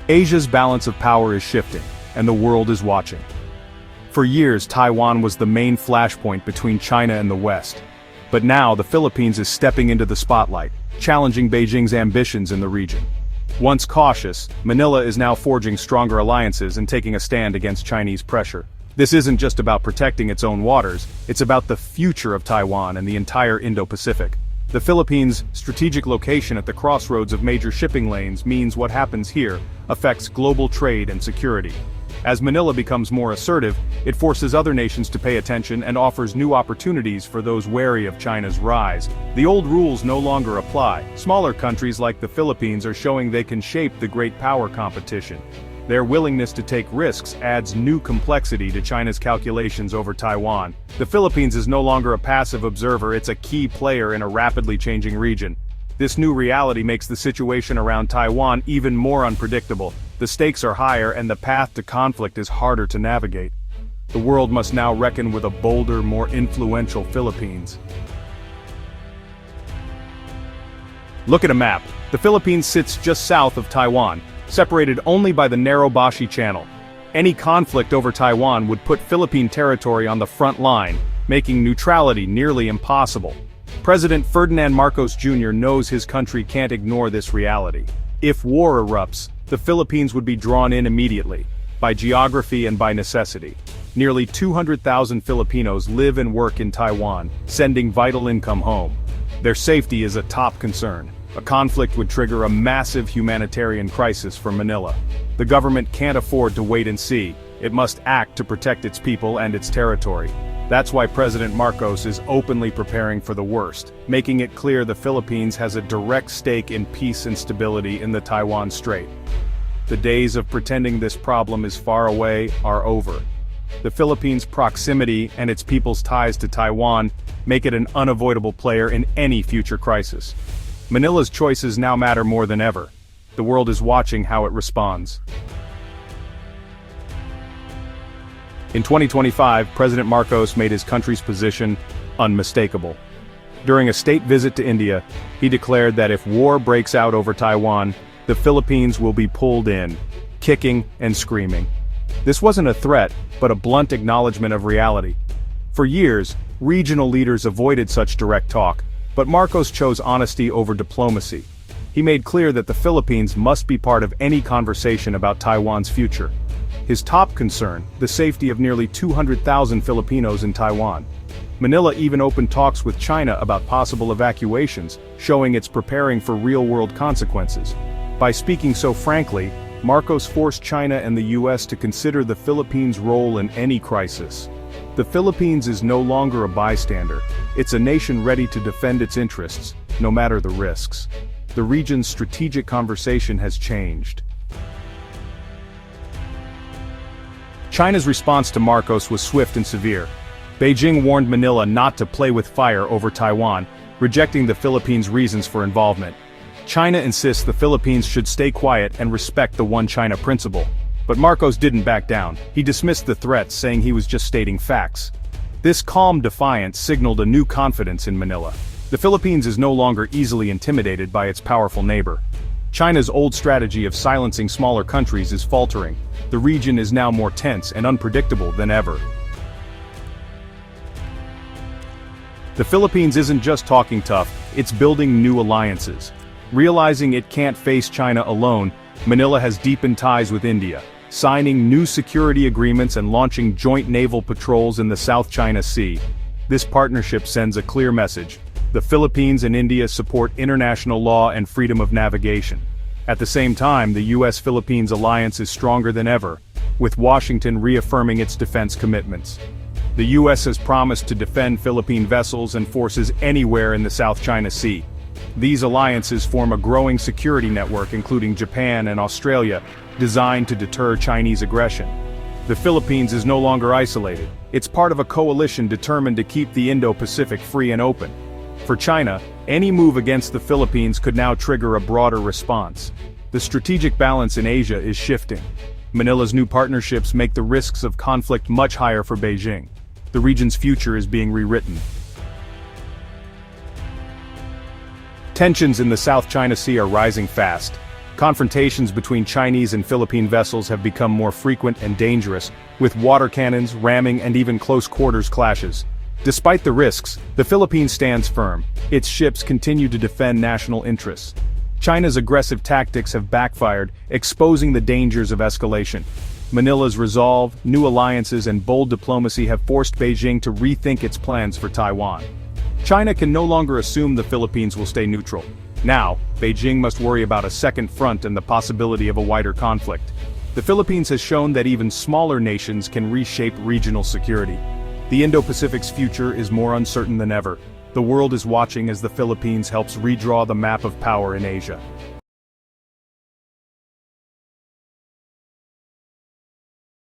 Asia's balance of power is shifting, and the world is watching. For years, Taiwan was the main flashpoint between China and the West. But now, the Philippines is stepping into the spotlight, challenging Beijing's ambitions in the region. Once cautious, Manila is now forging stronger alliances and taking a stand against Chinese pressure. This isn't just about protecting its own waters, it's about the future of Taiwan and the entire Indo-Pacific. The Philippines' strategic location at the crossroads of major shipping lanes means what happens here affects global trade and security. As Manila becomes more assertive, it forces other nations to pay attention and offers new opportunities for those wary of China's rise. The old rules no longer apply. Smaller countries like the Philippines are showing they can shape the great power competition. Their willingness to take risks adds new complexity to China's calculations over Taiwan. The Philippines is no longer a passive observer, it's a key player in a rapidly changing region. This new reality makes the situation around Taiwan even more unpredictable. The stakes are higher and the path to conflict is harder to navigate. The world must now reckon with a bolder, more influential Philippines. Look at a map. The Philippines sits just south of Taiwan, separated only by the narrow Bashi Channel. Any conflict over Taiwan would put Philippine territory on the front line, making neutrality nearly impossible. President Ferdinand Marcos Jr. knows his country can't ignore this reality. If war erupts, the Philippines would be drawn in immediately, by geography and by necessity. Nearly 200,000 Filipinos live and work in Taiwan, sending vital income home. Their safety is a top concern. A conflict would trigger a massive humanitarian crisis for Manila. The government can't afford to wait and see. It must act to protect its people and its territory. That's why President Marcos is openly preparing for the worst, making it clear the Philippines has a direct stake in peace and stability in the Taiwan Strait. The days of pretending this problem is far away are over. The Philippines' proximity and its people's ties to Taiwan make it an unavoidable player in any future crisis. Manila's choices now matter more than ever. The world is watching how it responds. In 2025, President Marcos made his country's position unmistakable. During a state visit to India, he declared that if war breaks out over Taiwan, the Philippines will be pulled in, kicking and screaming. This wasn't a threat, but a blunt acknowledgement of reality. For years, regional leaders avoided such direct talk, but Marcos chose honesty over diplomacy. He made clear that the Philippines must be part of any conversation about Taiwan's future. His top concern, the safety of nearly 200,000 Filipinos in Taiwan. Manila even opened talks with China about possible evacuations, showing it's preparing for real-world consequences. By speaking so frankly, Marcos forced China and the US to consider the Philippines' role in any crisis. The Philippines is no longer a bystander, it's a nation ready to defend its interests, no matter the risks. The region's strategic conversation has changed. China's response to Marcos was swift and severe. Beijing warned Manila not to play with fire over Taiwan, rejecting the Philippines' reasons for involvement. China insists the Philippines should stay quiet and respect the One China principle. But Marcos didn't back down. He dismissed the threats, saying he was just stating facts. This calm defiance signaled a new confidence in Manila. The Philippines is no longer easily intimidated by its powerful neighbor. China's old strategy of silencing smaller countries is faltering. The region is now more tense and unpredictable than ever. The Philippines isn't just talking tough, it's building new alliances. Realizing it can't face China alone, Manila has deepened ties with India, signing new security agreements and launching joint naval patrols in the South China Sea. This partnership sends a clear message. The Philippines and India support international law and freedom of navigation. At the same time, the US-Philippines alliance is stronger than ever, with Washington reaffirming its defense commitments. The US has promised to defend Philippine vessels and forces anywhere in the South China Sea. These alliances form a growing security network including Japan and Australia, designed to deter Chinese aggression. The Philippines is no longer isolated. It's part of a coalition determined to keep the Indo-Pacific free and open. For China, any move against the Philippines could now trigger a broader response. The strategic balance in Asia is shifting. Manila's new partnerships make the risks of conflict much higher for Beijing. The region's future is being rewritten. Tensions in the South China Sea are rising fast. Confrontations between Chinese and Philippine vessels have become more frequent and dangerous, with water cannons, ramming, and even close-quarters clashes. Despite the risks, the Philippines stands firm. Its ships continue to defend national interests. China's aggressive tactics have backfired, exposing the dangers of escalation. Manila's resolve, new alliances, and bold diplomacy have forced Beijing to rethink its plans for Taiwan. China can no longer assume the Philippines will stay neutral. Now, Beijing must worry about a second front and the possibility of a wider conflict. The Philippines has shown that even smaller nations can reshape regional security. The Indo-Pacific's future is more uncertain than ever. The world is watching as the Philippines helps redraw the map of power in Asia.